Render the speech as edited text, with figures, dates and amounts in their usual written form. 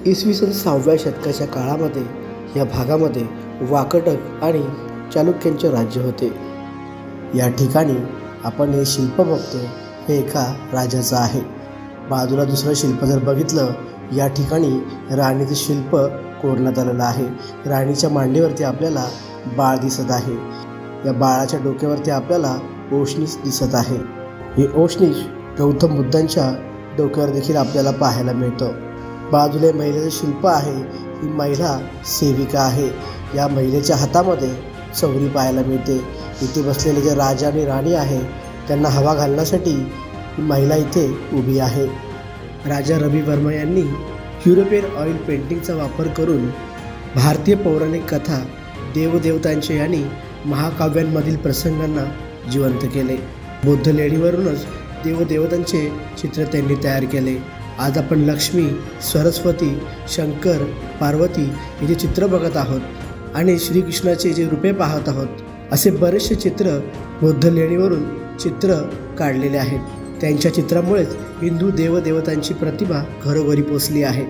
इसवी सन 6व्या शतकाच्या काळामध्ये या भागामध्ये वाकटक आणि चालुक्यांचे राज्य होते। या ठिकाणी आपण हे शिल्प बघतो हे एका राजाचं आहे। बाजूला दुसरं शिल्प जर बघितलं, या ठिकाणी राणीचं शिल्प कोरण्यात आलेलं आहे। राणीच्या मांडीवरती आपल्याला बाळ दिसत आहे। या बाळाच्या डोक्यावरती आपल्याला औष्णिक दिसत आहे। हे औष्णिक गौतम बुद्धांच्या डोक्यावर देखील आपल्याला पाहायला मिळतं। बाजूला महिलेचं शिल्प आहे। ही महिला सेविका आहे। या महिलेच्या हातामध्ये चौरी पाहायला मिळते। इथे बसलेले जे राजा आणि राणी आहे त्यांना हवा घालण्यासाठी ही महिला इथे उभी आहे। राजा रवी वर्मा यांनी युरोपियन ऑइल पेंटिंगचा वापर करून भारतीय पौराणिक कथा, देवदेवतांचे आणि महाकाव्यांमधील प्रसंगांना जिवंत केले। बुद्ध लेणीवरूनच देवदेवतांचे चित्र त्यांनी तयार केले। आज आपण लक्ष्मी, सरस्वती, शंकर, पार्वती याचे चित्र बघत आहोत आणि श्रीकृष्णाचे जे रूपे पाहत आहोत। असे बरेचसे चित्र बौद्ध लेणीवरून चित्र काढलेले आहेत। त्यांच्या चित्रामुळेच हिंदू देवदेवतांची प्रतिमा घरोघरी पोचली आहे।